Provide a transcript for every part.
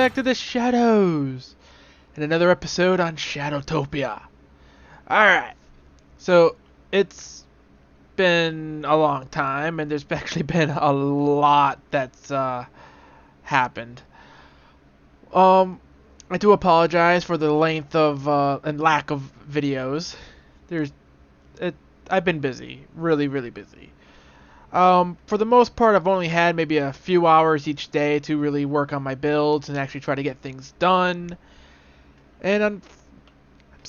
back to the shadows and another episode on Shadowtopia. Alright, so it's been a long time and there's actually been a lot that's happened. I do apologize for the length of and lack of videos. I've been busy, really busy. For the most part, I've only had maybe a few hours each day to really work on my builds and actually try to get things done. And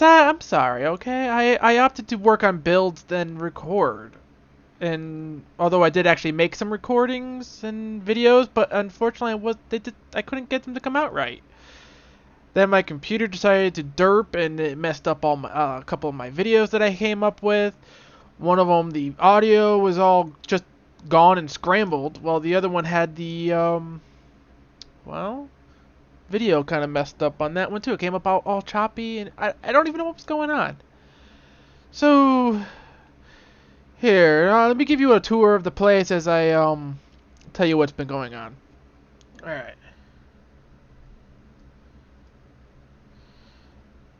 I'm sorry, okay? I opted to work on builds than record. And although I did actually make some recordings and videos, but unfortunately I couldn't get them to come out right. Then my computer decided to derp and it messed up all my, a couple of my videos that I came up with. One of them, the audio was all just gone and scrambled, while the other one had the, video kind of messed up on that one too. It came up all choppy, and I don't even know what's going on. So, here, let me give you a tour of the place as I, tell you what's been going on. Alright.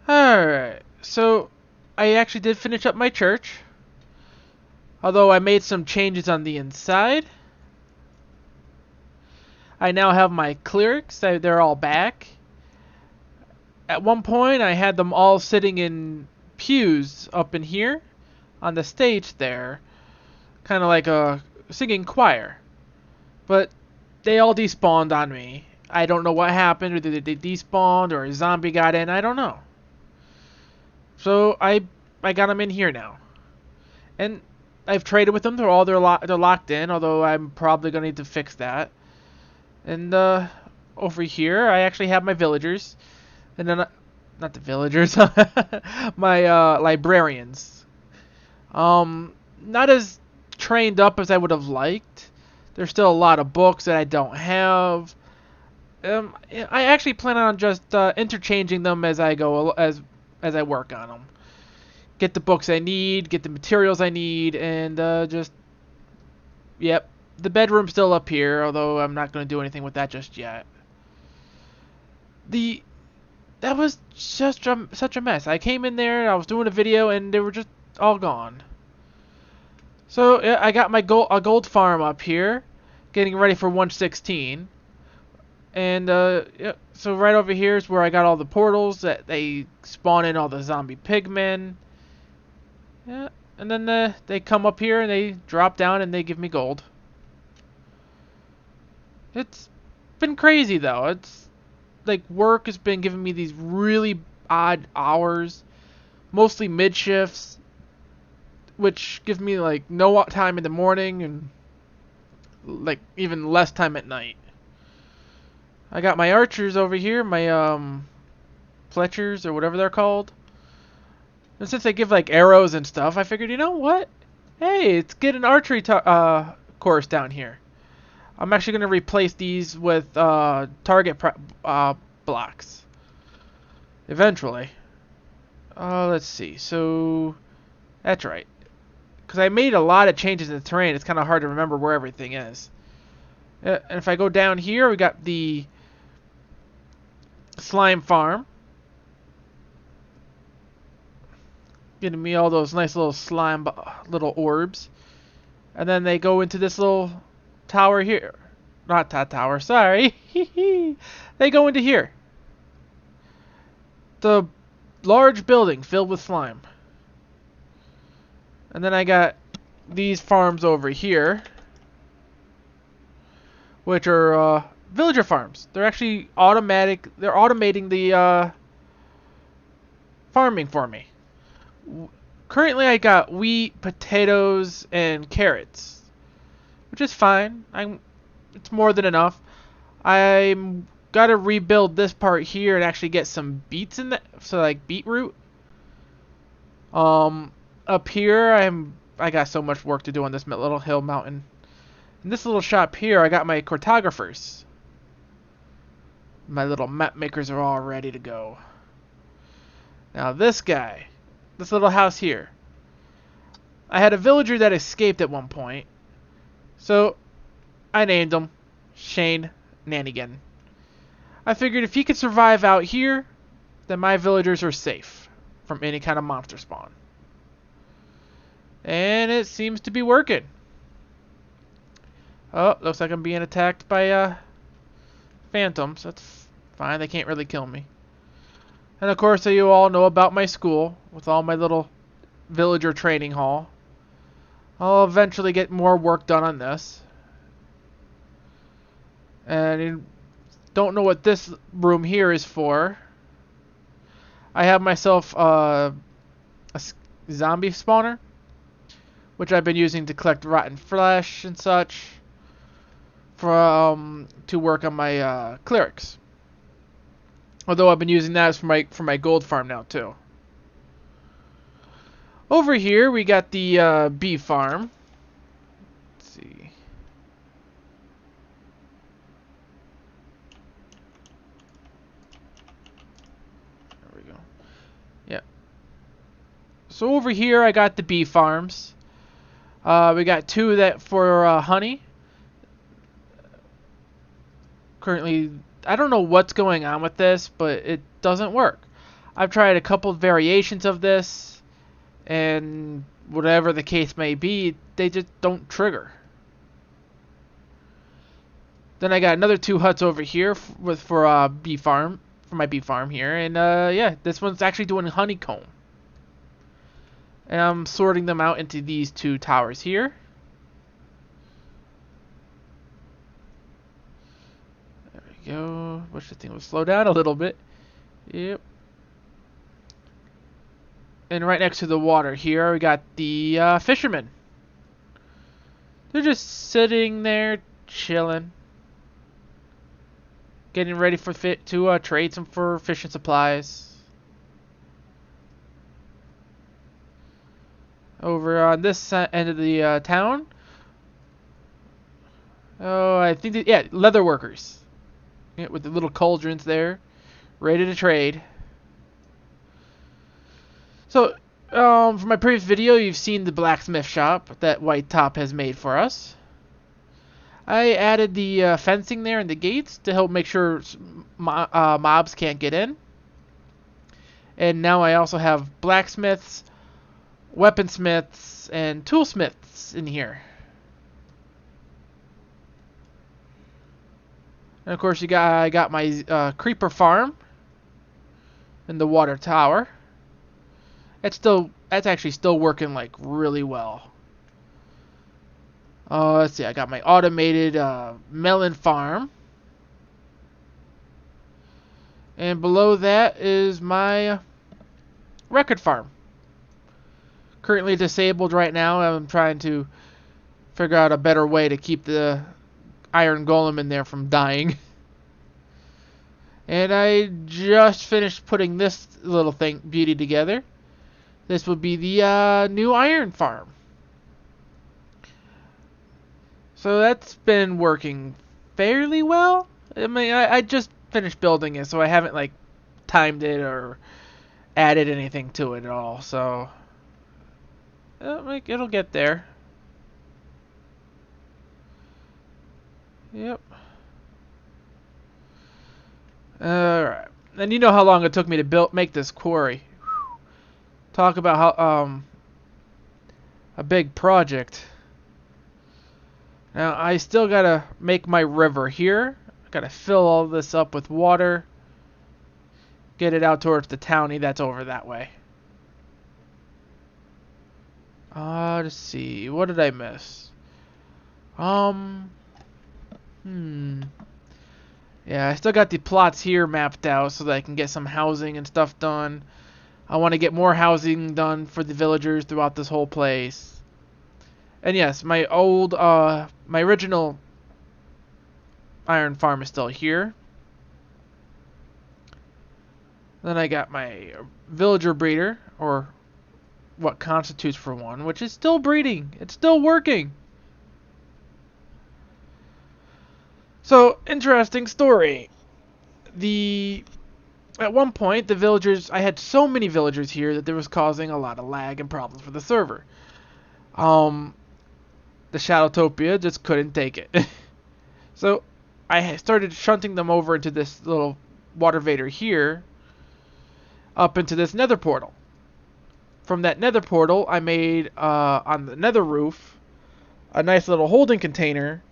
Alright, so I actually did finish up my church. Although I made some changes on the inside. I now have my clerics. They're all back. At one point, I had them all sitting in pews up in here on the stage there. Kind of like a singing choir. But they all despawned on me. I don't know what happened. Whether they despawned or a zombie got in. I don't know. So I got them in here now. And I've traded with them. They're locked in, although I'm probably going to need to fix that. And over here, I actually have my villagers. And then, not the villagers, my librarians. Not as trained up as I would have liked. There's still a lot of books that I don't have. I actually plan on just interchanging them as I go, as I work on them. Get the books I need, get the materials I need, and yep. The bedroom's still up here, although I'm not going to do anything with that just yet. That was just such a mess. I came in there, I was doing a video, and they were just all gone. So yeah, I got my gold farm up here, getting ready for 116. And yeah, so right over here is where I got all the portals that they spawn in all the zombie pigmen. Yeah, and then they come up here and they drop down and they give me gold. It's been crazy though. It's like work has been giving me these really odd hours, mostly mid shifts, which gives me like no time in the morning and like even less time at night. I got my archers over here, my Fletchers or whatever they're called. And since they give like arrows and stuff, I figured, you know what? Hey, let's get an archery course down here. I'm actually going to replace these with target blocks. Eventually. Let's see. So, that's right. Because I made a lot of changes in the terrain. It's kind of hard to remember where everything is. And if I go down here, we got the slime farm. Getting me all those nice little slime little orbs. And then they go into this little tower here. Not that tower, sorry. They go into here. The large building filled with slime. And then I got these farms over here, which are villager farms. They're actually automatic. They're automating the farming for me. Currently, I got wheat, potatoes, and carrots, which is fine. It's more than enough. I'm gotta rebuild this part here and actually get some beets in that, so like beetroot. Up here, I got so much work to do on this little hill mountain. In this little shop here, I got my cartographers. My little map makers are all ready to go. Now this guy. This little house here. I had a villager that escaped at one point. So, I named him Shane Nanigan. I figured if he could survive out here, then my villagers are safe from any kind of monster spawn. And it seems to be working. Oh, looks like I'm being attacked by phantoms. That's fine, they can't really kill me. And of course, you all know about my school with all my little villager training hall. I'll eventually get more work done on this. And you don't know what this room here is for. I have myself a zombie spawner, which I've been using to collect rotten flesh and such to work on my clerics. Although I've been using that for my gold farm now too. Over here we got the bee farm. Let's see. There we go. Yeah. So over here I got the bee farms. We got two that for honey. Currently, I don't know what's going on with this, but it doesn't work. I've tried a couple variations of this, and whatever the case may be, they just don't trigger. Then I got another two huts over here for bee farm, for my bee farm here, and yeah, this one's actually doing honeycomb. And I'm sorting them out into these two towers here. There we go. Wish the thing would slow down a little bit. Yep. And right next to the water here, we got the fishermen. They're just sitting there, chilling, getting ready for to trade some for fishing supplies. Over on this end of the town, oh, I think that, yeah, leather workers, yeah, with the little cauldrons there, ready to trade. So, for my previous video, you've seen the blacksmith shop that White Top has made for us. I added the fencing there and the gates to help make sure mobs can't get in. And now I also have blacksmiths, weaponsmiths, and toolsmiths in here. And of course, I got my creeper farm in the water tower. That's actually still working like really well. Let's see, I got my automated melon farm. And below that is my record farm. Currently disabled right now. I'm trying to figure out a better way to keep the iron golem in there from dying. And I just finished putting this little beauty together. This would be the new iron farm. So that's been working fairly well. I mean, I just finished building it, so I haven't like timed it or added anything to it at all. So it'll get there. Yep. Alright. And you know how long it took me to make this quarry. Talk about how a big project. Now I still gotta make my river here. I gotta fill all this up with water. Get it out towards the townie that's over that way. Let's see. What did I miss? Yeah, I still got the plots here mapped out so that I can get some housing and stuff done. I want to get more housing done for the villagers throughout this whole place. And yes, my original iron farm is still here. Then I got my villager breeder, or what constitutes for one, which is still breeding. It's still working. So, interesting story. At one point, the villagers, I had so many villagers here that there was causing a lot of lag and problems for the server. The Shadowtopia just couldn't take it. So, I started shunting them over into this little water vader here up into this nether portal. From that nether portal, I made, on the nether roof, a nice little holding container.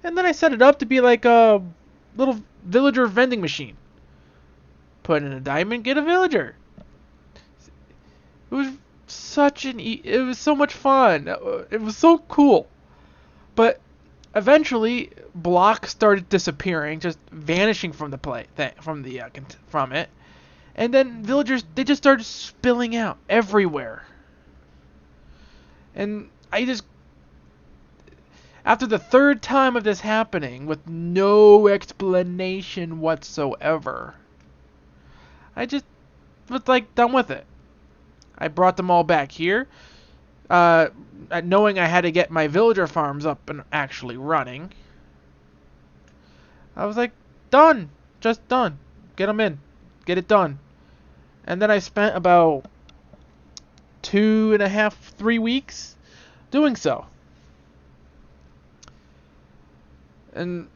And then I set it up to be like a little villager vending machine. Put in a diamond, get a villager. It was it was so much fun. It was so cool. But eventually, blocks started disappearing, just vanishing from the from it. And then villagers, they just started spilling out everywhere. And after the third time of this happening, with no explanation whatsoever, I just was like done with it. I brought them all back here, knowing I had to get my villager farms up and actually running. I was like, done, just done. Get them in, get it done. And then I spent about 2.5, 3 weeks doing so. And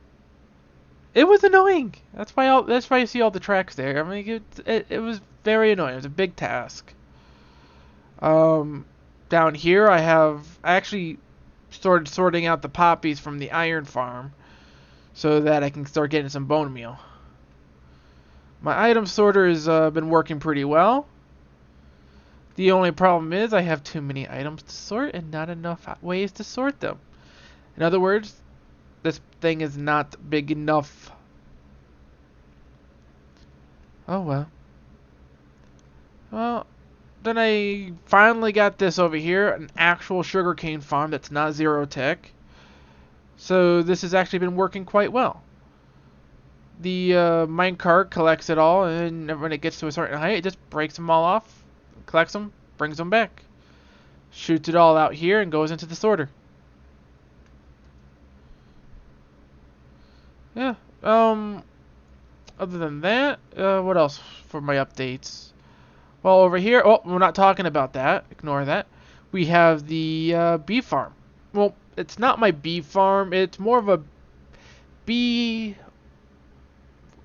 it was annoying. That's why you see all the tracks there. I mean, it was very annoying. It was a big task. Down here, I actually started sorting out the poppies from the iron farm so that I can start getting some bone meal. My item sorter has been working pretty well. The only problem is I have too many items to sort and not enough ways to sort them. In other words, this thing is not big enough. Oh well. Well, then I finally got this over here, an actual sugarcane farm that's not zero tech. So this has actually been working quite well. The minecart collects it all, and when it gets to a certain height, it just breaks them all off, collects them, brings them back, shoots it all out here, and goes into the sorter. Yeah. Other than that, what else for my updates? Well, over here, oh, we're not talking about that. Ignore that. We have the bee farm. Well, it's not my bee farm. It's more of a bee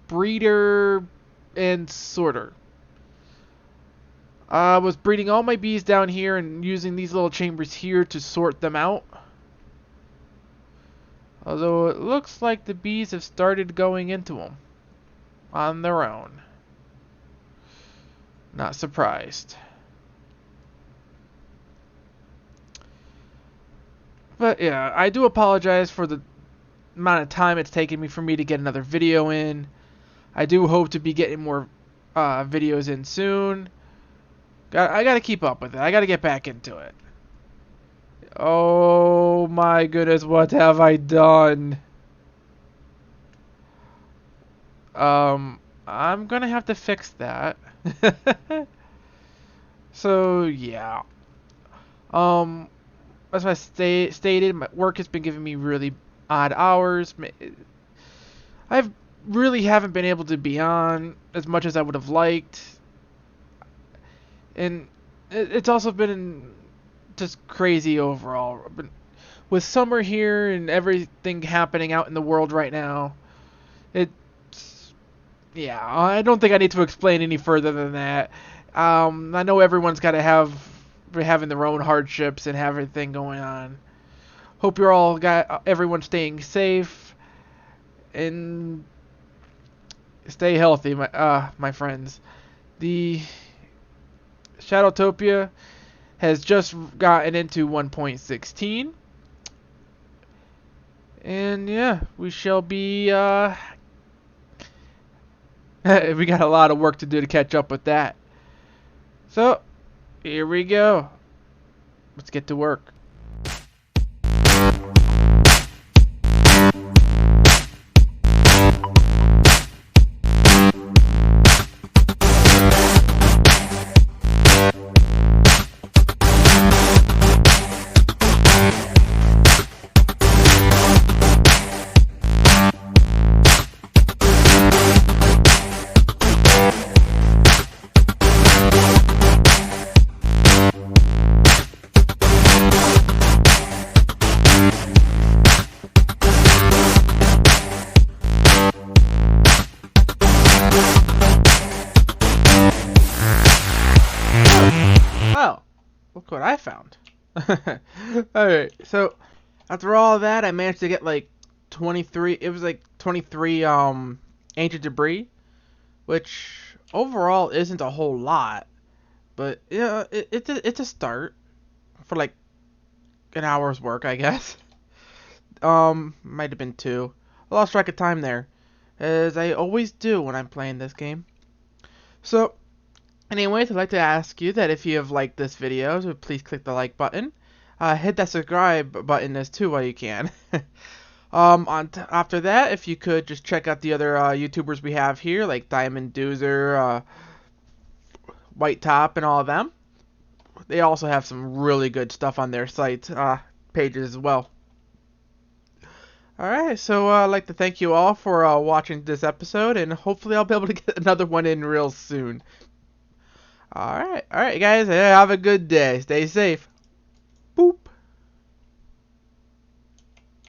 breeder and sorter. I was breeding all my bees down here and using these little chambers here to sort them out. Although it looks like the bees have started going into them on their own. Not surprised. But yeah, I do apologize for the amount of time it's taken me to get another video in. I do hope to be getting more videos in soon. I gotta keep up with it. I gotta get back into it. Oh my goodness, what have I done? I'm gonna have to fix that. So yeah. As I stated, my work has been giving me really odd hours. I really haven't been able to be on as much as I would have liked. And it's also been just crazy overall. But with summer here and everything happening out in the world right now, yeah, I don't think I need to explain any further than that. I know everyone's got to having their own hardships and have everything going on. Hope everyone staying safe and stay healthy, my friends. The Shadowtopia has just gotten into 1.16, and yeah, we shall be we got a lot of work to do to catch up with that. So, here we go. Let's get to work. look what I found. Alright, so after all that, I managed to get like 23. It was like 23 ancient debris, which overall isn't a whole lot, but yeah, it's a start for like an hour's work, I guess. Might have been two. I lost track of time there, as I always do when I'm playing this game. So, anyways, I'd like to ask you that if you have liked this video, so please click the like button. Hit that subscribe button as too while you can. After that, if you could just check out the other YouTubers we have here, like Diamond Doozer, White Top, and all of them. They also have some really good stuff on their site pages as well. Alright, so I'd like to thank you all for watching this episode, and hopefully I'll be able to get another one in real soon. Alright guys, have a good day. Stay safe. Boop.